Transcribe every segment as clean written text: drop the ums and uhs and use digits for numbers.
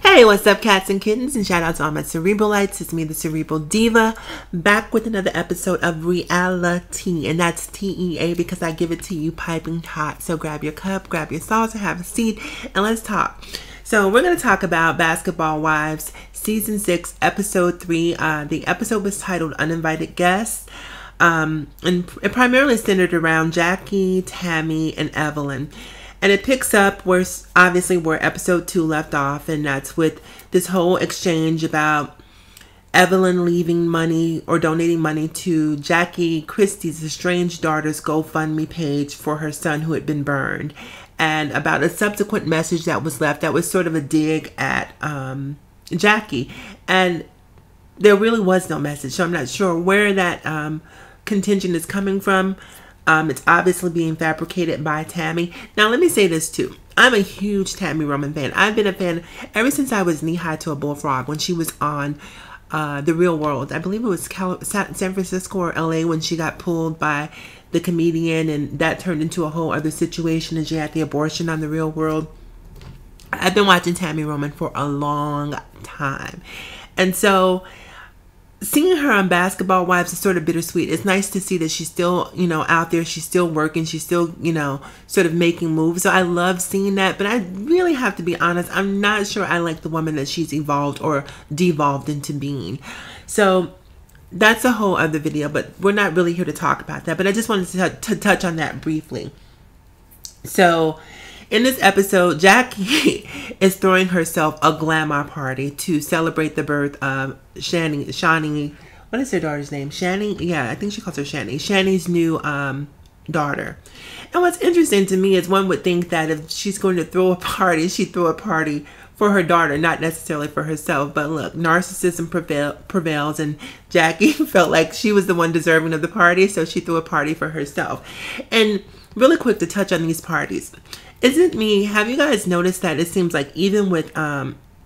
Hey, what's up, cats and kittens? And shout out to all my Cerebralites. It's me, the Cerebral Diva, back with another episode of Reality. And that's TEA because I give it to you piping hot. So grab your cup, grab your sauce, or have a seat, and let's talk. So we're going to talk about Basketball Wives, Season 6, Episode 3. The episode was titled Uninvited Guests. And it primarily centered around Jackie, Tami, and Evelyn. And it picks up where episode 2 left off, and that's with this whole exchange about Evelyn leaving money or donating money to Jackie Christie's estranged daughter's GoFundMe page for her son who had been burned, and about a subsequent message that was left that was sort of a dig at Jackie. And there really was no message, so I'm not sure where that contingent is coming from. It's obviously being fabricated by Tami. Now, let me say this too. I'm a huge Tami Roman fan. I've been a fan ever since I was knee-high to a bullfrog when she was on The Real World. I believe it was San Francisco or LA when she got pulled by the comedian, and that turned into a whole other situation and she had the abortion on The Real World. I've been watching Tami Roman for a long time. And so seeing her on Basketball Wives is sort of bittersweet. It's nice to see that she's still, out there. She's still working. She's still, sort of making moves. So I love seeing that. But I really have to be honest. I'm not sure I like the woman that she's evolved or devolved into being. So that's a whole other video. But we're not really here to talk about that. But I just wanted to touch on that briefly. So in this episode, Jackie is throwing herself a glamour party to celebrate the birth of Shani. What is her daughter's name? Shani? Yeah, I think she calls her Shani. Shani's new daughter. And what's interesting to me is one would think that if she's going to throw a party, she'd throw a party for her daughter, not necessarily for herself. But look, narcissism prevails, and Jackie felt like she was the one deserving of the party, so she threw a party for herself. And really quick to touch on these parties. Have you guys noticed that it seems like even with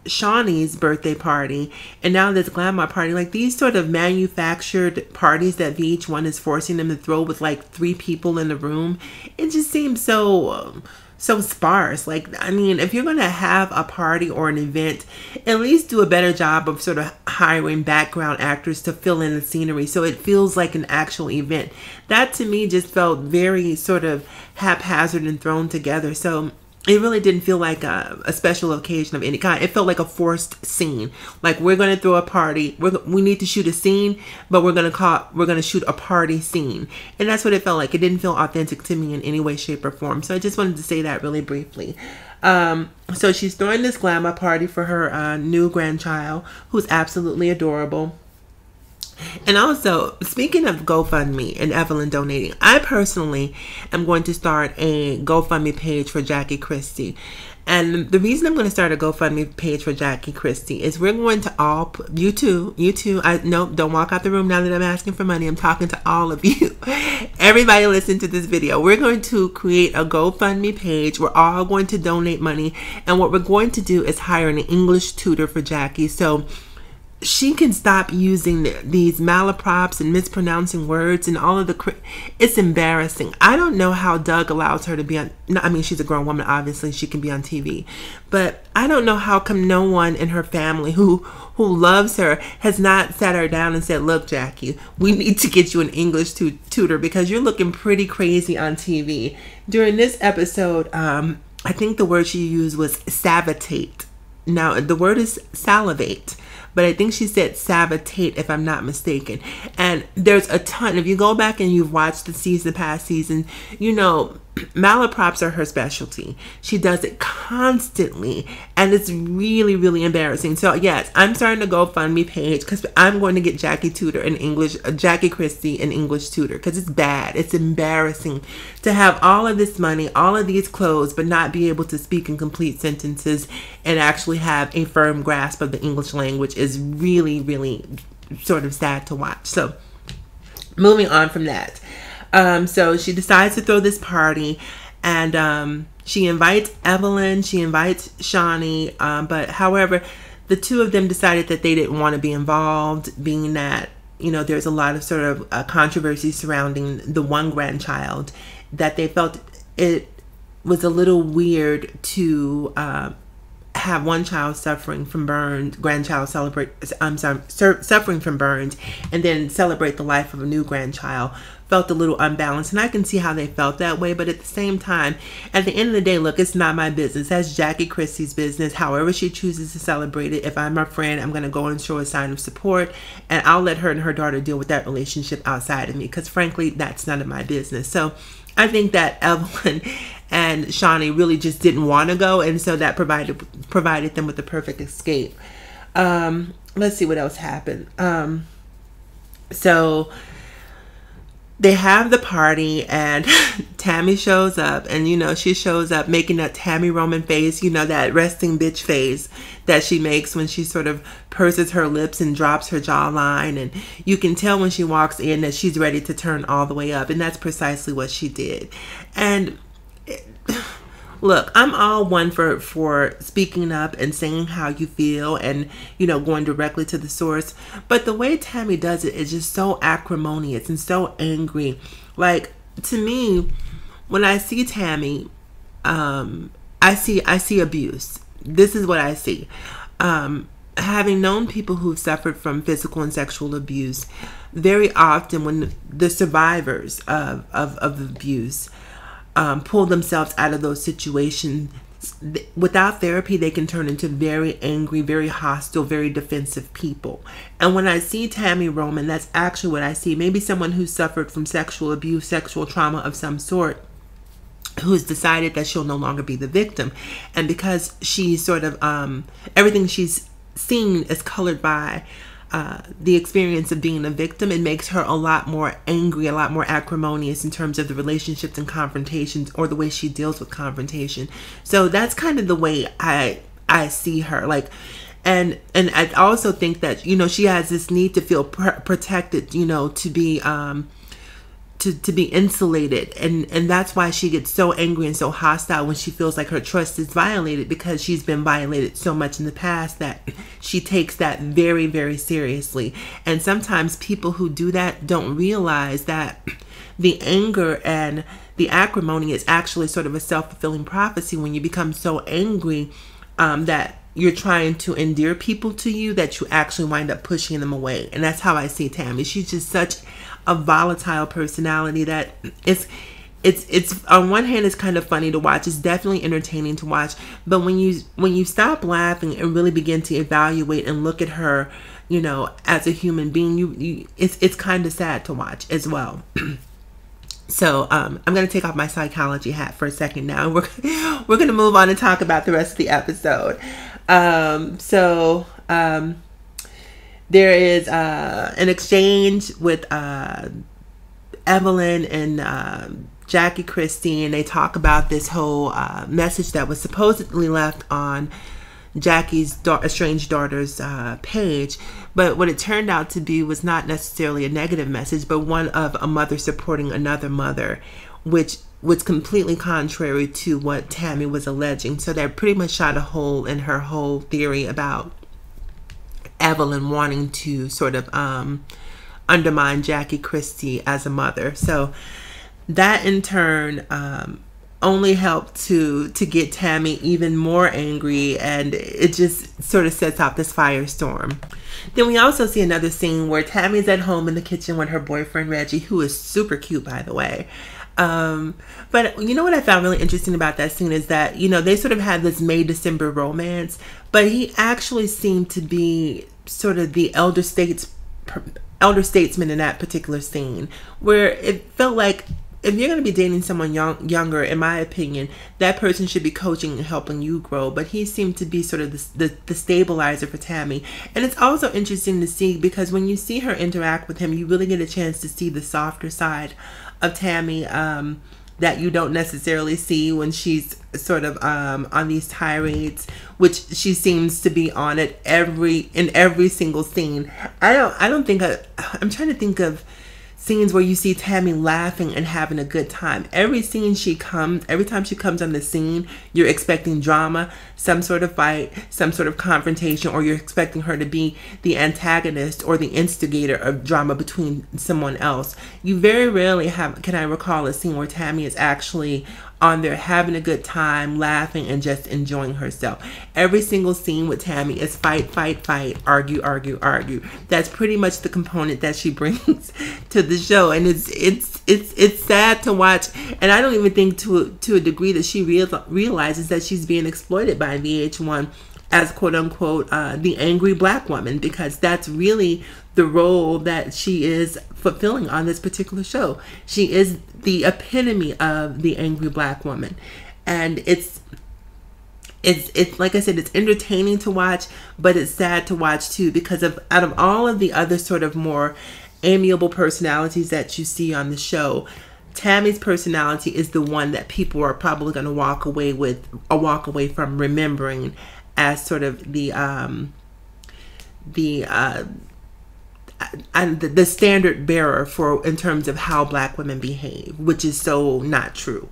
Shawnee's birthday party and now this glamour party, like these sort of manufactured parties that VH1 is forcing them to throw with like 3 people in the room, it just seems so sparse. Like, I mean, if you're going to have a party or an event, at least do a better job of sort of hiring background actors to fill in the scenery so it feels like an actual event. That to me just felt very sort of haphazard and thrown together. So it really didn't feel like a special occasion of any kind. It felt like a forced scene. Like, we're going to throw a party. We need to shoot a scene, but we're going to shoot a party scene. And that's what it felt like. It didn't feel authentic to me in any way, shape, or form. So I just wanted to say that really briefly. So she's throwing this glamour party for her new grandchild, who's absolutely adorable. And also, speaking of GoFundMe and Evelyn donating, I personally am going to start a GoFundMe page for Jackie Christie. And the reason I'm going to start a GoFundMe page for Jackie Christie is we're going to all, you too, don't walk out the room now that I'm asking for money. I'm talking to all of you. Everybody listen to this video. We're going to create a GoFundMe page. We're all going to donate money. And what we're going to do is hire an English tutor for Jackie, so she can stop using these malaprops and mispronouncing words and all of it's embarrassing. I don't know how Doug allows her to be on, I mean, she's a grown woman, obviously she can be on TV, but I don't know how come no one in her family who loves her has not sat her down and said, look, Jackie, we need to get you an English tutor because you're looking pretty crazy on TV. During this episode, I think the word she used was savatate. Now, the word is salivate, but I think she said sabotate if I'm not mistaken. And there's a ton. If you go back and you've watched the past season, malaprops are her specialty. She does it constantly, and it's really, really embarrassing. So yes, I'm starting a GoFundMe page because I'm going to get Jackie Christie an English tutor because it's bad. It's embarrassing to have all of this money, all of these clothes, but not be able to speak in complete sentences and actually have a firm grasp of the English language is really, really sort of sad to watch. So moving on from that. So she decides to throw this party, and she invites Evelyn, she invites Shani, but however, the two of them decided that they didn't want to be involved, being that, there's a lot of sort of controversy surrounding the one grandchild, that they felt it was a little weird to have one child suffering from burns, grandchild suffering from burns, and then celebrate the life of a new grandchild, felt a little unbalanced. And I can see how they felt that way, but at the same time, at the end of the day, look, it's not my business. That's Jackie Christie's business. However she chooses to celebrate it. If I'm her friend, I'm going to go and show a sign of support, and I'll let her and her daughter deal with that relationship outside of me, because frankly, that's none of my business. So I think that Evelyn and Shawnee really just didn't want to go, and so that provided them with the perfect escape. Let's see what else happened. So they have the party, and Tami shows up, and you know, she shows up making that Tami Roman face, you know, that resting bitch face that she makes when she sort of purses her lips and drops her jawline, and you can tell when she walks in that she's ready to turn all the way up, and that's precisely what she did. And look, I'm all one for speaking up and saying how you feel and, you know, going directly to the source. But the way Tami does it is just so acrimonious and so angry. Like, to me, when I see Tami, I see abuse. This is what I see. Having known people who've suffered from physical and sexual abuse, very often when the survivors of abuse pull themselves out of those situations, without therapy, they can turn into very angry, very hostile, very defensive people. And when I see Tami Roman, that's actually what I see. Maybe someone who suffered from sexual abuse, sexual trauma of some sort, who's decided that she'll no longer be the victim. And because she's sort of, everything she's seen is colored by the experience of being a victim, it makes her a lot more angry, a lot more acrimonious in terms of the relationships and confrontations, or the way she deals with confrontation. So that's kind of the way I see her. Like, and I also think that, you know, she has this need to feel protected, you know, to be to be insulated, and that's why she gets so angry and so hostile when she feels like her trust is violated, because she's been violated so much in the past that she takes that very, very seriously. And sometimes people who do that don't realize that the anger and the acrimony is actually sort of a self-fulfilling prophecy. When you become so angry that you're trying to endear people to you, that you actually wind up pushing them away. And that's how I see Tami. She's just such a volatile personality that it's on one hand, it's kind of funny to watch. It's definitely entertaining to watch. But when you stop laughing and really begin to evaluate and look at her, you know, as a human being, it's kind of sad to watch as well. So I'm going to take off my psychology hat for a second now. We're going to move on and talk about the rest of the episode. There is an exchange with Evelyn and Jackie Christie, and they talk about this whole message that was supposedly left on Jackie's estranged daughter's page. But what it turned out to be was not necessarily a negative message, but one of a mother supporting another mother, which was completely contrary to what Tami was alleging. So that pretty much shot a hole in her whole theory about Evelyn wanting to sort of undermine Jackie Christie as a mother. So that in turn only helped to get Tami even more angry, and it just sort of sets off this firestorm. Then we also see another scene where Tammy's at home in the kitchen with her boyfriend Reggie, who is super cute, by the way. But you know what I found really interesting about that scene is that, you know, they sort of had this May-December romance, but he actually seemed to be sort of the elder statesman in that particular scene, where it felt like if you're going to be dating someone younger, in my opinion, that person should be coaching and helping you grow. But he seemed to be sort of the stabilizer for Tami. And it's also interesting to see, because when you see her interact with him, you really get a chance to see the softer side of Tami that you don't necessarily see when she's sort of on these tirades, which she seems to be on it in every single scene. I'm trying to think of scenes where you see Tami laughing and having a good time. Every time she comes on the scene, you're expecting drama, some sort of fight, some sort of confrontation, or you're expecting her to be the antagonist or the instigator of drama between someone else. You very rarely can I recall a scene where Tami is actually on there having a good time, laughing, and just enjoying herself. Every single scene with Tami is fight, fight, fight, argue, argue, argue. That's pretty much the component that she brings to the show, and it's sad to watch. And I don't even think to a degree that she realizes that she's being exploited by VH1 as quote unquote the angry black woman, because that's really the role that she is fulfilling on this particular show. She is the epitome of the angry black woman, and it's like I said, it's entertaining to watch, but it's sad to watch too, because out of all of the other sort of more amiable personalities that you see on the show, Tami's personality is the one that people are probably going to walk away from remembering as sort of the standard bearer for in terms of how black women behave, which is so not true.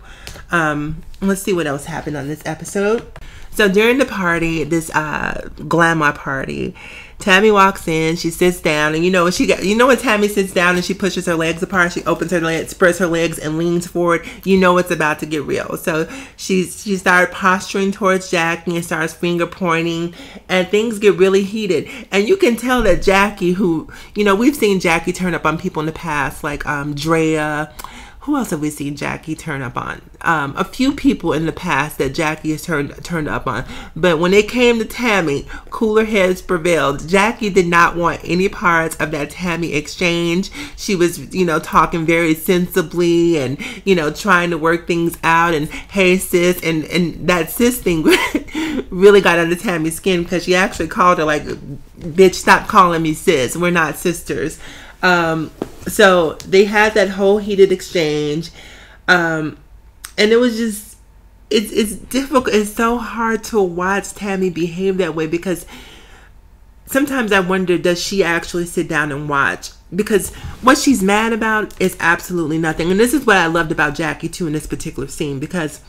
Let's see what else happened on this episode. So during the party, this glamour party, Tami walks in, she sits down, and when Tami sits down and she pushes her legs apart, she opens her legs, spreads her legs, and leans forward, it's about to get real. So she started posturing towards Jackie and starts finger pointing, and things get really heated. And you can tell that Jackie, who, we've seen Jackie turn up on people in the past, like Drea. Who else have we seen Jackie turn up on? A few people in the past that Jackie has turned up on. But when it came to Tami, cooler heads prevailed. Jackie did not want any parts of that Tami exchange. She was, talking very sensibly and, trying to work things out. And, hey, sis. And that sis thing really got under Tami's skin, because she actually called her like, bitch, stop calling me sis. We're not sisters. So they had that whole heated exchange, and it was just, it's difficult. It's so hard to watch Tami behave that way, because sometimes I wonder, does she actually sit down and watch? Because what she's mad about is absolutely nothing. And this is what I loved about Jackie too in this particular scene, because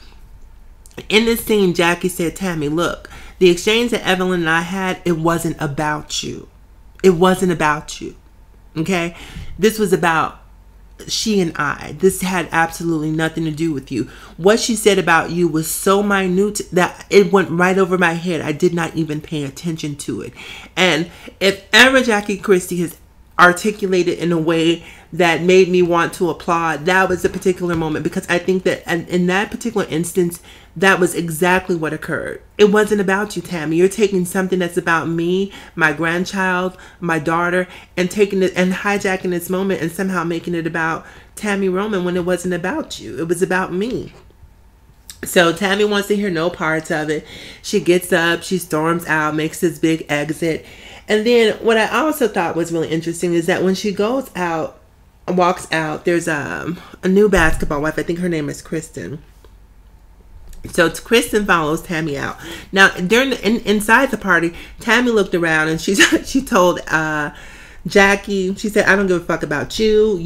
in this scene, Jackie said, Tami, look, the exchange that Evelyn and I had, it wasn't about you. It wasn't about you. Okay, this was about she and I. This had absolutely nothing to do with you. What she said about you was so minute that it went right over my head. I did not even pay attention to it. And if ever Jackie Christie has articulated in a way that made me want to applaud, that was a particular moment, because I think that in that particular instance, that was exactly what occurred. It wasn't about you, Tami. You're taking something that's about me, my grandchild, my daughter, and taking it and hijacking this moment and somehow making it about Tami Roman when it wasn't about you. It was about me. So Tami wants to hear no parts of it. She gets up, she storms out, makes this big exit. And then what I also thought was really interesting is that when she goes out, walks out, there's a new basketball wife. I think her name is Kristen. So Kristen follows Tami out. Now, inside the party, Tami looked around and she told Jackie, she said, I don't give a fuck about you,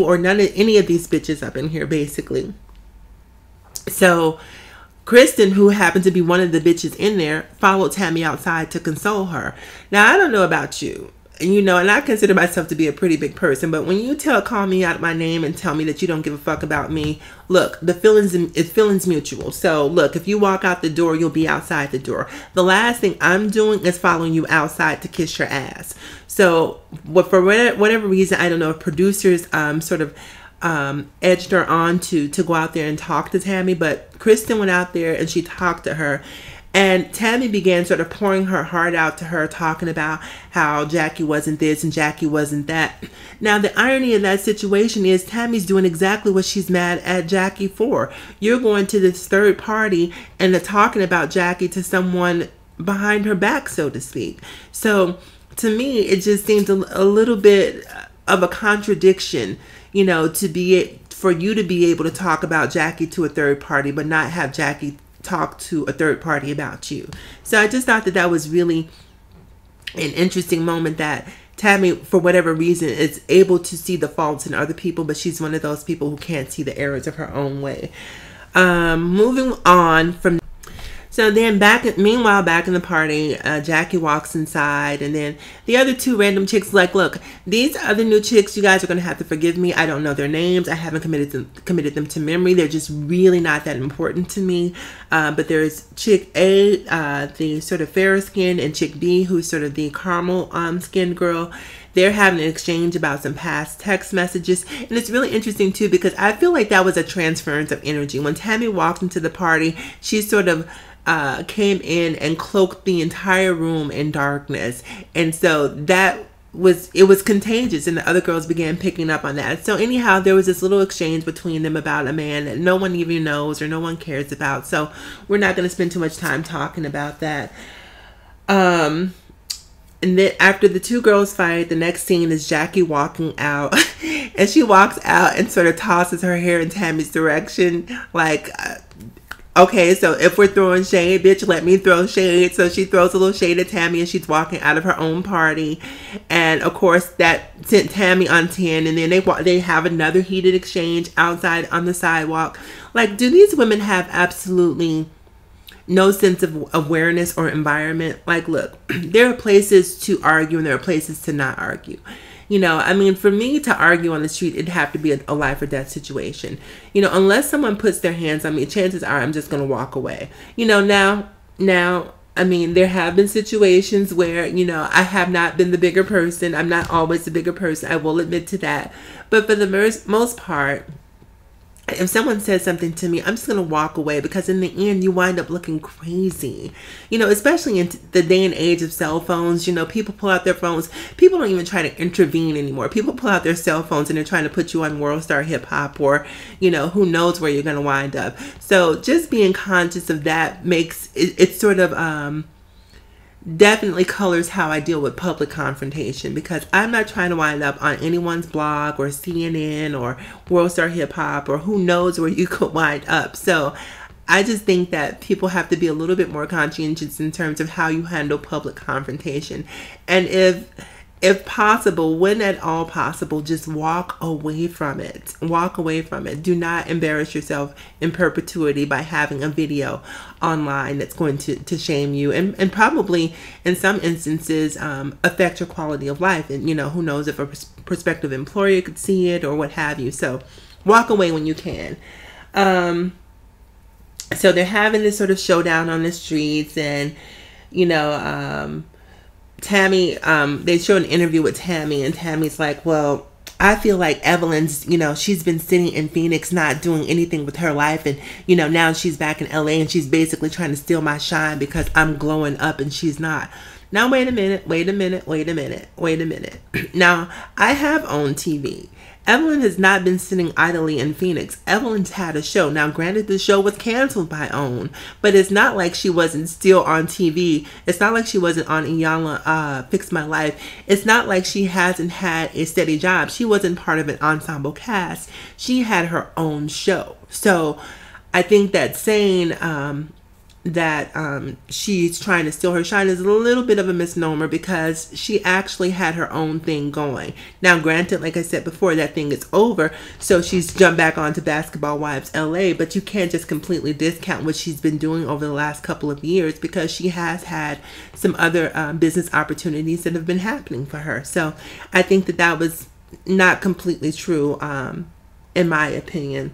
or any of these bitches up in here, basically. So Kristen, who happened to be one of the bitches in there, followed Tami outside to console her. Now, I don't know about you, and I consider myself to be a pretty big person, but when you call me out my name and tell me that you don't give a fuck about me, look, it's feelings mutual. So look, if you walk out the door, you'll be outside the door. The last thing I'm doing is following you outside to kiss your ass. So for whatever reason, I don't know if producers sort of edged her on to go out there and talk to Tami, but Kristen went out there and she talked to her. And Tami began sort of pouring her heart out to her, talking about how Jackie wasn't this and Jackie wasn't that. Now, the irony of that situation is Tami's doing exactly what she's mad at Jackie for. You're going to this third party and talking about Jackie to someone behind her back, so to speak. So, to me, it just seems a little bit of a contradiction, for you to be able to talk about Jackie to a third party, but not have Jackie talk to a third party about you. So I just thought that was really an interesting moment, that Tami, for whatever reason, is able to see the faults in other people, but she's one of those people who can't see the errors of her own way. Moving on from So then meanwhile, back in the party, Jackie walks inside, and then the other two random chicks like, look, these other new chicks, you guys are going to have to forgive me. I don't know their names. I haven't committed them to memory. They're just really not that important to me. But there's chick A, the sort of fairer skin, and chick B, who's sort of the caramel skinned girl. They're having an exchange about some past text messages. And it's really interesting too, because I feel like that was a transference of energy. When Tami walked into the party, she sort of came in and cloaked the entire room in darkness, and so it was contagious, and the other girls began picking up on that. So anyhow, there was this little exchange between them about a man that no one even knows or no one cares about, so we're not going to spend too much time talking about that. And then after the two girls fight, the next scene is Jackie walking out and she walks out and sort of tosses her hair in Tami's direction, like, okay, so if we're throwing shade, bitch, let me throw shade. So she throws a little shade at Tami, and she's walking out of her own party. And of course, that sent Tami on 10. And then they have another heated exchange outside on the sidewalk. Like, do these women have absolutely no sense of awareness or environment? Like, look, there are places to argue and there are places to not argue. You know, I mean, for me to argue on the street, it'd have to be a life or death situation. You know, unless someone puts their hands on me, chances are I'm just going to walk away. You know, now, I mean, there have been situations where, you know, I have not been the bigger person. I'm not always the bigger person. I will admit to that. But for the most part, if someone says something to me, I'm just going to walk away, because in the end, you wind up looking crazy. You know, especially in the day and age of cell phones, you know, people pull out their phones. People don't even try to intervene anymore. People pull out their cell phones and they're trying to put you on World Star Hip Hop, or, you know, who knows where you're going to wind up. So just being conscious of that makes it sort of definitely colors how I deal with public confrontation, because I'm not trying to wind up on anyone's blog or CNN or World Star Hip Hop or who knows where you could wind up. So I just think that people have to be a little bit more conscientious in terms of how you handle public confrontation. And if possible, when at all possible, just walk away from it. Walk away from it. Do not embarrass yourself in perpetuity by having a video online that's going to shame you and probably in some instances affect your quality of life. And, you know, who knows if a prospective employer could see it or what have you. So walk away when you can. So they're having this sort of showdown on the streets, and, you know, Tami, they show an interview with Tami, and Tami's like, well, I feel like Evelyn's, you know, she's been sitting in Phoenix not doing anything with her life, and, you know, now she's back in LA and she's basically trying to steal my shine because I'm glowing up and she's not. Now, wait a minute. Now, I have owned TV. Evelyn has not been sitting idly in Phoenix. Evelyn's had a show. Now, granted, the show was canceled by OWN, but it's not like she wasn't still on TV. It's not like she wasn't on Iyanla, Fix My Life. It's not like she hasn't had a steady job. She wasn't part of an ensemble cast. She had her own show. So I think that saying that she's trying to steal her shine is a little bit of a misnomer, because she actually had her own thing going. Now, granted, like I said before, that thing is over, so she's jumped back onto Basketball Wives LA, but you can't just completely discount what she's been doing over the last couple of years, because she has had some other business opportunities that have been happening for her. So I think that that was not completely true, in my opinion.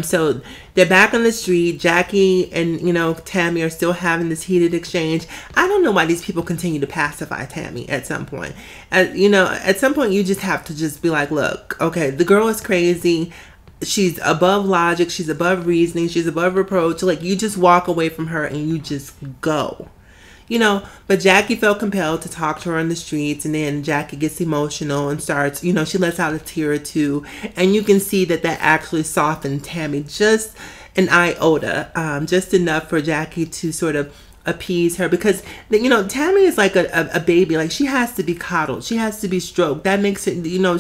So they're back on the street. Jackie and, you know, Tami are still having this heated exchange. I don't know why these people continue to pacify Tami at some point. You know, at some point you just have to just be like, look, okay, the girl is crazy. She's above logic. She's above reasoning. She's above reproach. Like, you just walk away from her and you just go. You know, but Jackie felt compelled to talk to her on the streets, and then Jackie gets emotional and starts, you know, she lets out a tear or two, and you can see that that actually softened Tami just an iota, just enough for Jackie to sort of appease her, because, you know, Tami is like a baby. Like, she has to be coddled. She has to be stroked. That makes it, you know,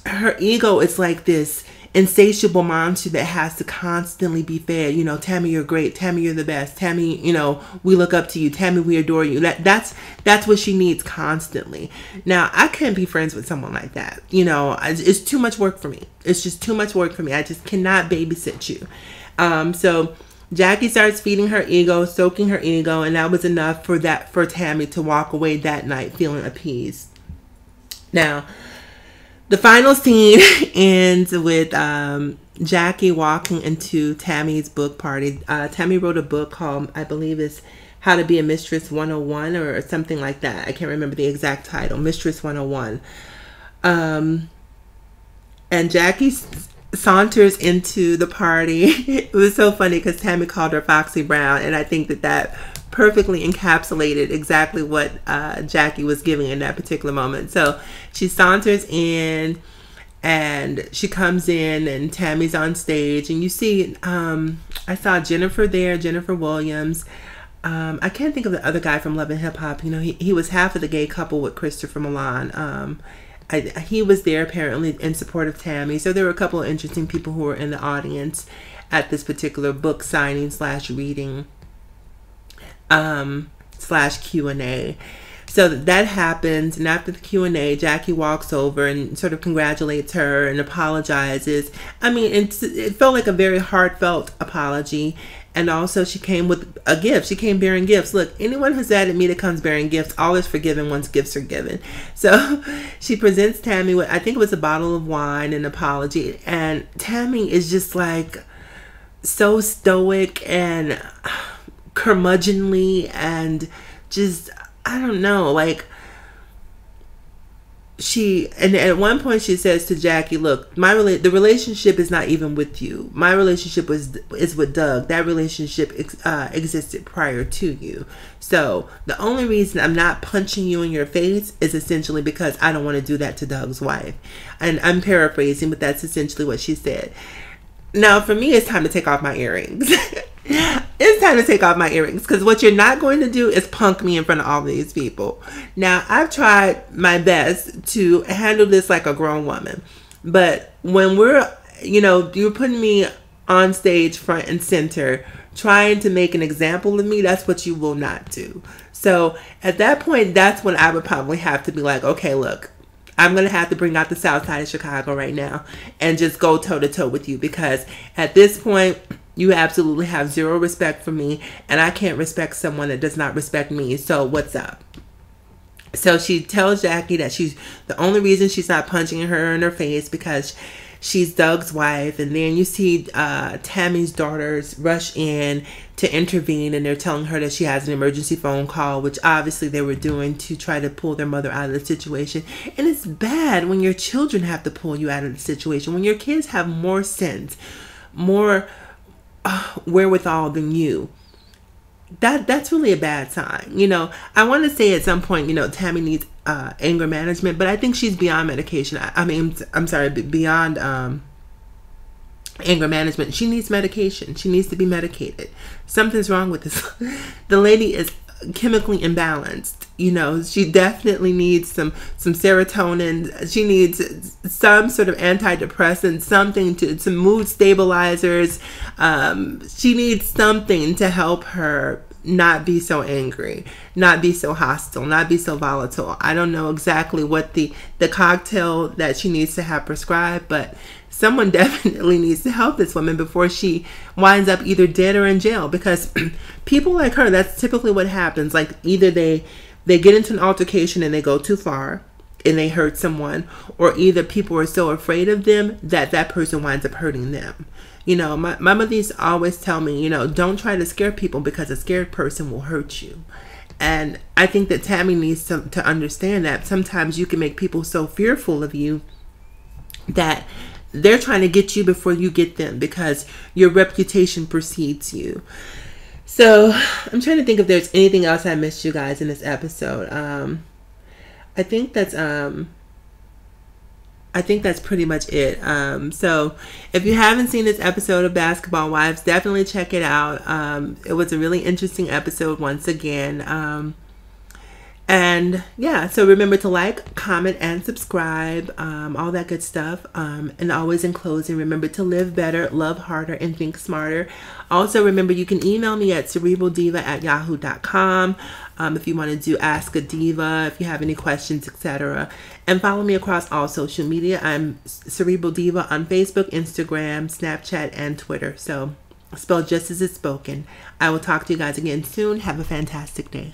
her ego is like this insatiable monster that has to constantly be fed. You know, Tami, you're great. Tami, you're the best. Tami, you know, we look up to you. Tami, we adore you. That's what she needs constantly. Now, I can't be friends with someone like that. You know, it's too much work for me. It's just too much work for me. I just cannot babysit you. So Jackie starts feeding her ego, soaking her ego, and that was enough for Tami to walk away that night feeling appeased. Now, the final scene ends with Jackie walking into Tami's book party. Tami wrote a book called, I believe it's How to Be a Mistress 101 or something like that. I can't remember the exact title. Mistress 101. And Jackie saunters into the party. It was so funny because Tami called her Foxy Brown, and I think that perfectly encapsulated exactly what Jackie was giving in that particular moment. So she saunters in, and she comes in, and Tami's on stage, and you see, I saw Jennifer there, Jennifer Williams. I can't think of the other guy from Love and Hip Hop. You know, he was half of the gay couple with Christopher Milan. He was there apparently in support of Tami. So there were a couple of interesting people who were in the audience at this particular book signing / reading / Q&A. So that happens, and after the Q&A, Jackie walks over and sort of congratulates her and apologizes. I mean, it felt like a very heartfelt apology. And also she came with a gift. She came bearing gifts. Look, anyone who's mad at me that comes bearing gifts, all is forgiven once gifts are given. So she presents Tami with, I think it was a bottle of wine and an apology. And Tami is just like so stoic and curmudgeonly and just, I don't know, like and at one point she says to Jackie, look, the relationship is not even with you. My relationship is with Doug. That relationship existed prior to you. So the only reason I'm not punching you in your face is essentially because I don't want to do that to Doug's wife. And I'm paraphrasing, but that's essentially what she said. Now for me, it's time to take off my earrings. It's time to take off my earrings, because what you're not going to do is punk me in front of all these people. Now, I've tried my best to handle this like a grown woman, but when you're putting me on stage front and center trying to make an example of me, that's what you will not do. So at that point, that's when I would probably have to be like, okay, look, I'm going to have to bring out the South Side of Chicago right now and just go toe to toe with you, because at this point, you absolutely have zero respect for me, and I can't respect someone that does not respect me. So what's up? So she tells Jackie that the only reason she's not punching her in her face because she's Doug's wife. And then you see Tami's daughters rush in to intervene, and they're telling her that she has an emergency phone call, which obviously they were doing to try to pull their mother out of the situation. And it's bad when your children have to pull you out of the situation, when your kids have more sense, more wherewithal than you. That's really a bad sign. You know, I want to say at some point, you know, Tami needs anger management, but I think she's beyond medication. I'm sorry, beyond anger management. She needs medication. She needs to be medicated. Something's wrong with this. The lady is chemically imbalanced. You know, she definitely needs some serotonin. She needs some sort of antidepressant, some mood stabilizers. She needs something to help her not be so angry, not be so hostile, not be so volatile. I don't know exactly what the cocktail that she needs to have prescribed, but someone definitely needs to help this woman before she winds up either dead or in jail, because people like her, that's typically what happens. Like, either they get into an altercation and they go too far and they hurt someone, or either people are so afraid of them that person winds up hurting them. You know, my mother used to always tell me, you know, don't try to scare people, because a scared person will hurt you. And I think that Tami needs to understand that sometimes you can make people so fearful of you that they're trying to get you before you get them, because your reputation precedes you. So I'm trying to think if there's anything else I missed you guys in this episode. I think that's pretty much it. So if you haven't seen this episode of Basketball Wives, definitely check it out. It was a really interesting episode once again. And yeah, so remember to like, comment, and subscribe, all that good stuff. And always in closing, remember to live better, love harder, and think smarter. Also, remember you can email me at cerebraldiva@yahoo.com if you want to do Ask a Diva, if you have any questions, etc. And follow me across all social media. I'm Cerebral Diva on Facebook, Instagram, Snapchat, and Twitter. So spelled just as it's spoken. I will talk to you guys again soon. Have a fantastic day.